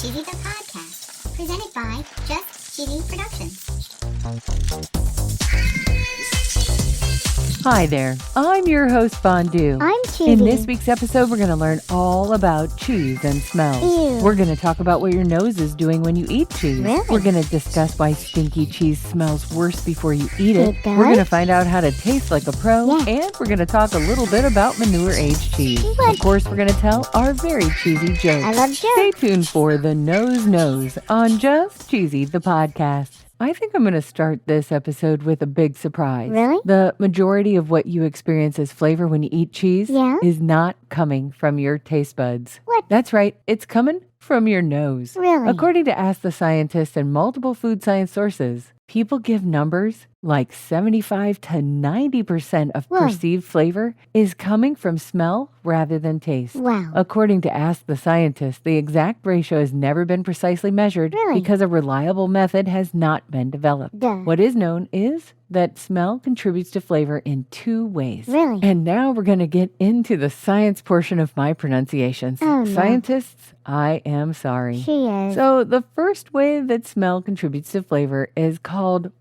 Cheesy the Podcast, presented by Just Cheesy Productions. Hi there, I'm your host Fondue. I'm Cheesy. In this week's episode, we're going to learn all about cheese and smells. Ew. We're going to talk about what your nose is doing when you eat cheese. Really? We're going to discuss why stinky cheese smells worse before you eat it. It does? We're going to find out how to taste like a pro. Yeah. And we're going to talk a little bit about manure-aged cheese. What? Of course, we're going to tell our very cheesy jokes. I love jokes. Stay tuned for the Nose on Just Cheesy the Podcast. I think I'm going to start this episode with a big surprise. Really? The majority of what you experience as flavor when you eat cheese is not coming from your taste buds. What? That's right. It's coming from your nose. Really? According to Ask the Scientist and multiple food science sources, people give numbers like 75 to 90% of Whoa. perceived flavor is coming from smell rather than taste. Wow. According to Ask the Scientist, the exact ratio has never been precisely measured Really? because a reliable method has not been developed. Duh. What is known is that smell contributes to flavor in two ways. Really? And now we're going to get into the science portion of my pronunciations. Oh, no. Scientists, I am sorry. She is. So the first way that smell contributes to flavor is called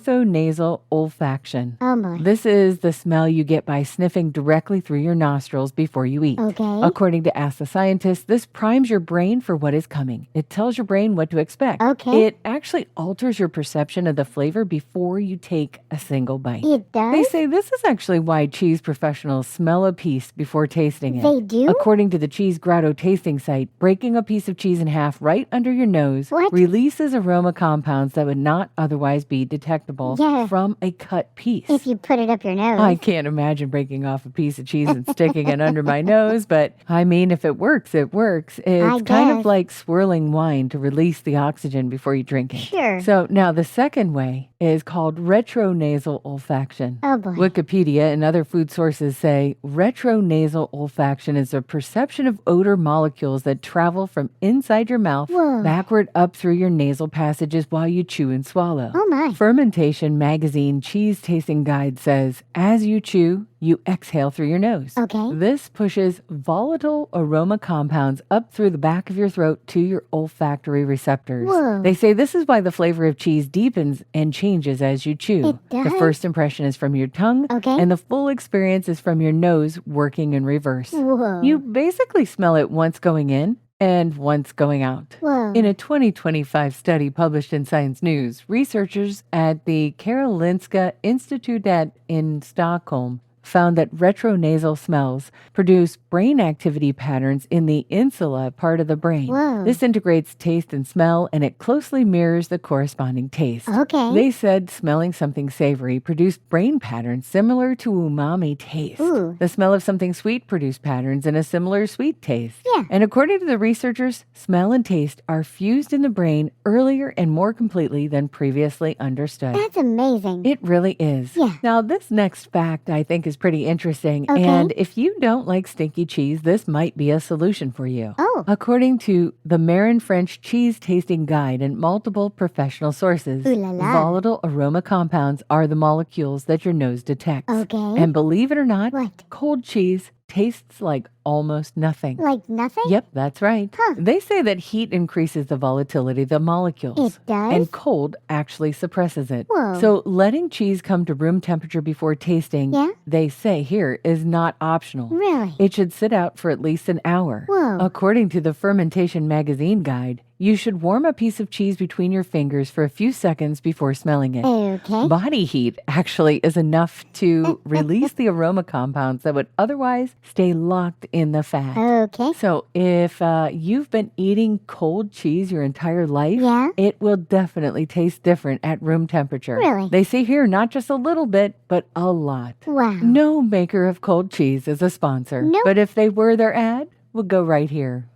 orthonasal olfaction. Oh boy. This is the smell you get by sniffing directly through your nostrils before you eat. Okay. According to Ask the Scientist, this primes your brain for what is coming. It tells your brain what to expect. Okay. It actually alters your perception of the flavor before you take a single bite. It does? They say this is actually why cheese professionals smell a piece before tasting it. They do? According to the Cheese Grotto tasting site, breaking a piece of cheese in half right under your nose What? releases aroma compounds that would not otherwise be detectable Yeah. from a cut piece. If you put it up your nose. I can't imagine breaking off a piece of cheese and sticking it under my nose, but I mean, if it works, it works. It's kind of guess. like swirling wine to release the oxygen before you drink it. Sure. So now the second way is called retronasal olfaction. Oh boy. Wikipedia and other food sources say retronasal olfaction is a perception of odor molecules that travel from inside your mouth Whoa. backward up through your nasal passages while you chew and swallow. Oh my. Fermentation Magazine Cheese Tasting Guide says, as you chew, you exhale through your nose. Okay. This pushes volatile aroma compounds up through the back of your throat to your olfactory receptors. Whoa. They say this is why the flavor of cheese deepens and changes as you chew. It does? The first impression is from your tongue, Okay. and the full experience is from your nose working in reverse. Whoa. You basically smell it once going in and once going out. Whoa. In a 2025 study published in Science News, researchers at the Karolinska Institutet in Stockholm found that retronasal smells produce brain activity patterns in the insula part of the brain. Whoa. This integrates taste and smell, and it closely mirrors the corresponding taste. Okay. They said smelling something savory produced brain patterns similar to umami taste. Ooh. The smell of something sweet produced patterns in a similar sweet taste. Yeah. And according to the researchers, smell and taste are fused in the brain earlier and more completely than previously understood. That's amazing. It really is. Yeah. Now, this next fact I think is pretty interesting. Okay. And if you don't like stinky cheese, this might be a solution for you. Oh. According to the Marin French Cheese Tasting Guide and multiple professional sources, Ooh la la. volatile aroma compounds are the molecules that your nose detects. Okay. And believe it or not, What? cold cheese tastes like almost nothing. Like nothing? Yep, that's right. Huh. They say that heat increases the volatility of the molecules. It does? And cold actually suppresses it. Whoa. So letting cheese come to room temperature before tasting, Yeah? they say here, is not optional. Really? It should sit out for at least an hour. Whoa. According to the Fermentation Magazine guide, you should warm a piece of cheese between your fingers for a few seconds before smelling it. Okay. Body heat actually is enough to release the aroma compounds that would otherwise stay locked in the fat. Okay. So if you've been eating cold cheese your entire life, Yeah? it will definitely taste different at room temperature. Really? They say here not just a little bit, but a lot. Wow. No maker of cold cheese is a sponsor. Nope. But if they were, their ad would go right here.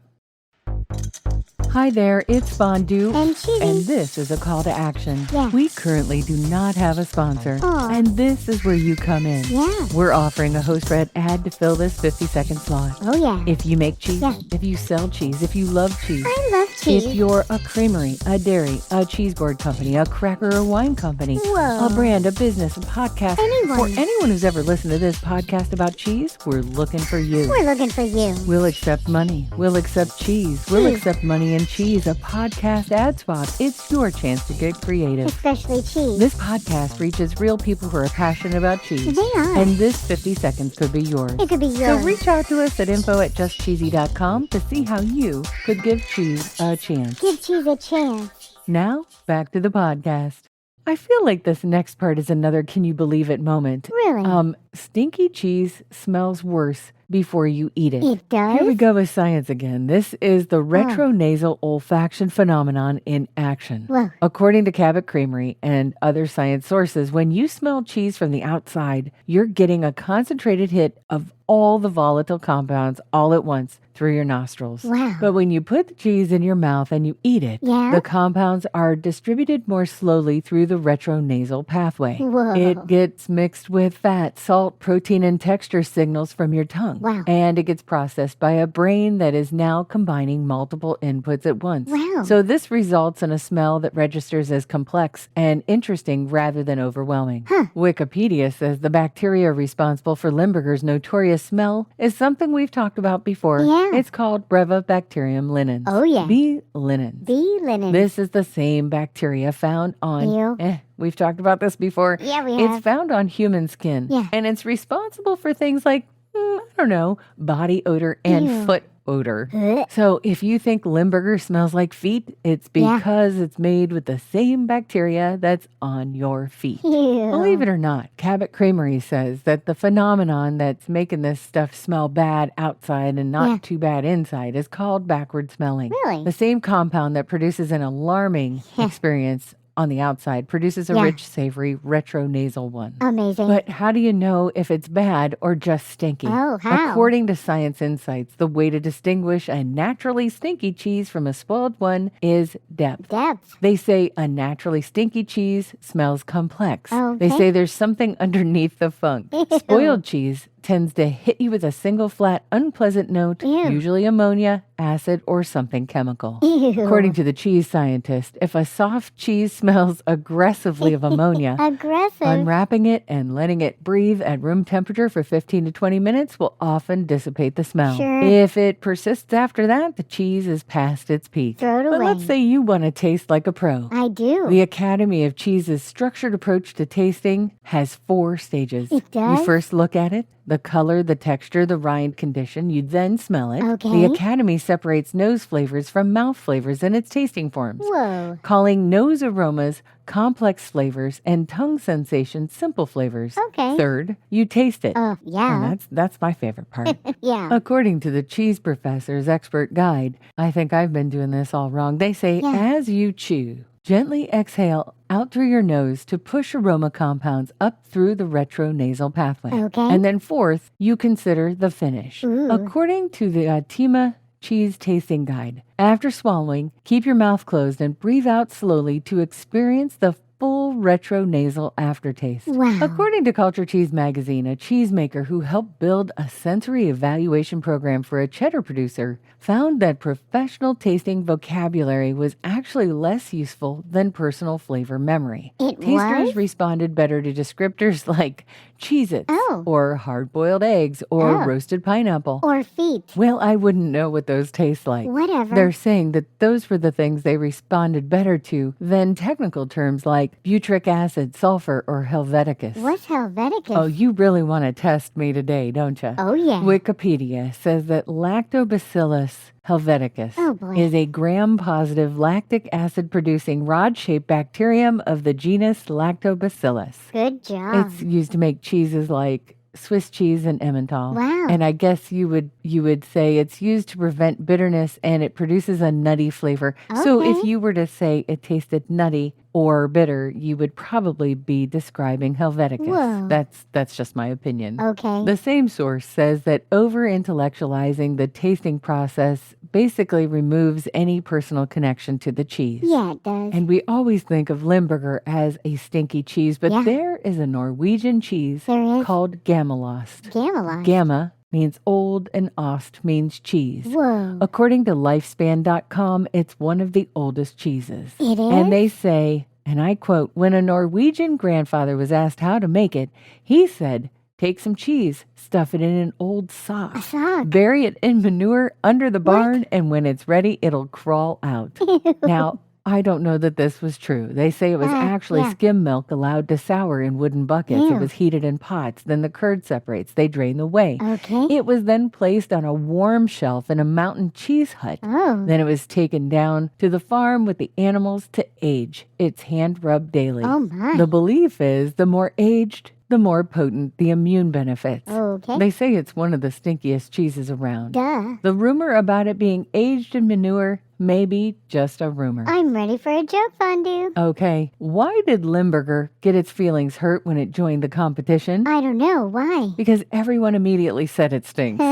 Hi there, it's Fondue. And Cheesy. And this is a call to action. Yes. We currently do not have a sponsor. Aw. And this is where you come in. Yeah. We're offering a host read ad to fill this 50-second slot. Oh yeah. If you make cheese, Yeah. if you sell cheese, if you love cheese, I love cheese. If you're a creamery, a dairy, a cheese board company, a cracker or wine company, Whoa. a brand, a business, a podcast, Anyone. or anyone who's ever listened to this podcast about cheese, we're looking for you. We're looking for you. We'll accept money. We'll accept cheese. We'll accept money and cheese. A podcast ad swap. It's your chance to get creative. Especially cheese. This podcast reaches real people who are passionate about cheese. They are. And this 50 seconds could be yours. It could be So yours. reach out to us at info@justcheesy.com to see how you could give cheese a chance. Give cheese a chance. Now, back to the podcast. I feel like this next part is another can you believe it moment. Really? Stinky cheese smells worse before you eat it. It does? Here we go with science again. This is the retronasal olfaction phenomenon in action. Whoa. According to Cabot Creamery and other science sources, when you smell cheese from the outside, you're getting a concentrated hit of all the volatile compounds all at once through your nostrils. Wow. But when you put the cheese in your mouth and you eat it, Yeah? the compounds are distributed more slowly through the retronasal pathway. Whoa. It gets mixed with fat, salt, protein, and texture signals from your tongue. Wow. And it gets processed by a brain that is now combining multiple inputs at once. Wow. So this results in a smell that registers as complex and interesting rather than overwhelming. Huh. Wikipedia says the bacteria responsible for Limburger's notorious smell is something we've talked about before. Yeah. It's called Brevibacterium linens. Oh, yeah. B. linens. Bee linen. This is the same bacteria found on... Ew. We've talked about this before. Yeah, we It's have. found on human skin. Yeah. And it's responsible for things like, I don't know, body odor and Ew. foot odor. Ugh. So if you think Limburger smells like feet, it's Yeah. because it's made with the same bacteria that's on your feet. Ew. Believe it or not, Cabot Creamery says that the phenomenon that's making this stuff smell bad outside and not Yeah. too bad inside is called backward smelling. Really? The same compound that produces an alarming experience on the outside produces a Yeah. rich, savory, retronasal one. Amazing. But how do you know if it's bad or just stinky? Oh, how? According to Science Insights, the way to distinguish a naturally stinky cheese from a spoiled one is depth. Depth. They say a naturally stinky cheese smells complex. They Okay. say there's something underneath the funk. Ew. Spoiled cheese tends to hit you with a single flat, unpleasant note, Ew. usually ammonia, acid, or something chemical. Ew. According to the cheese scientist, if a soft cheese smells aggressively of ammonia, Aggressive. unwrapping it and letting it breathe at room temperature for 15 to 20 minutes will often dissipate the smell. Sure. If it persists after that, the cheese is past its peak. Throw it But away. let's say you want to taste like a pro. I do. The Academy of Cheese's structured approach to tasting has 4 stages. It does? You first look at it, the color, the texture, the rind condition. You then smell it. Okay. The Academy separates nose flavors from mouth flavors in its tasting forms, Whoa. calling nose aromas complex flavors and tongue sensations simple flavors. Okay. Third, you taste it. Oh, yeah. And that's my favorite part. Yeah. According to the cheese professor's expert guide, I think I've been doing this all wrong. They say Yeah. as you chew, gently exhale out through your nose to push aroma compounds up through the retronasal pathway. Okay. And then fourth, you consider the finish. Ooh. According to the Tima Cheese Tasting Guide, after swallowing, keep your mouth closed and breathe out slowly to experience the full retronasal aftertaste. Wow. According to Culture Cheese Magazine, a cheesemaker who helped build a sensory evaluation program for a cheddar producer found that professional tasting vocabulary was actually less useful than personal flavor memory. It Tasters was? responded better to descriptors like Cheez-Its Oh. or hard-boiled eggs or Oh. roasted pineapple. Or feet. Well, I wouldn't know what those taste like. Whatever. They're saying that those were the things they responded better to than technical terms like butyric acid, sulfur, or Helveticus. What's Helveticus? Oh, you really want to test me today, don't you? Oh, yeah. Wikipedia says that Lactobacillus helveticus Oh, boy. is a gram-positive lactic acid-producing rod-shaped bacterium of the genus Lactobacillus. Good job. It's used to make cheeses like Swiss cheese and Emmental. Wow. And I guess you would say it's used to prevent bitterness and it produces a nutty flavor. So if Okay. you were to say it tasted nutty or bitter, you would probably be describing Helveticus. Whoa. That's just my opinion. Okay. The same source says that over-intellectualizing the tasting process basically removes any personal connection to the cheese. Yeah, it does. And we always think of Limburger as a stinky cheese, but Yeah. there is a Norwegian cheese There is? called Gammelost. Gamelost. Gamma means old and ost means cheese. Whoa. According to lifespan.com, it's one of the oldest cheeses. It is? And they say, and I quote, when a Norwegian grandfather was asked how to make it, he said, take some cheese, stuff it in an old sock, A sock. bury it in manure under the barn, and when it's ready, it'll crawl out. Now, I don't know that this was true. They say it was actually yeah. skim milk allowed to sour in wooden buckets. It Ew. was heated in pots. Then the curd separates. They drain the whey. Okay. It was then placed on a warm shelf in a mountain cheese hut. Oh. Then it was taken down to the farm with the animals to age. It's hand rubbed daily. Oh, my. The belief is the more aged, the more potent the immune benefits. Okay. They say it's one of the stinkiest cheeses around. Duh. The rumor about it being aged in manure may be just a rumor. I'm ready for a joke, Fondue. Okay, why did Limburger get its feelings hurt when it joined the competition? I don't know. Why? Because everyone immediately said it stinks.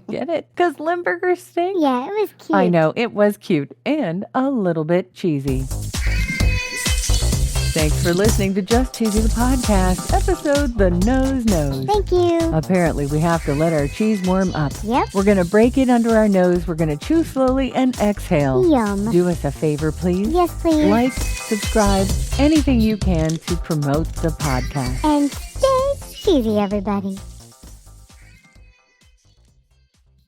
Get it? Because Limburger stink? Yeah, it was cute. I know, it was cute and a little bit cheesy. Thanks for listening to Just Cheesy the Podcast, episode The Nose Knows. Thank you. Apparently, we have to let our cheese warm up. Yep. We're going to break it under our nose. We're going to chew slowly and exhale. Yum. Do us a favor, please. Yes, please. Like, subscribe, anything you can to promote the podcast. And stay cheesy, everybody.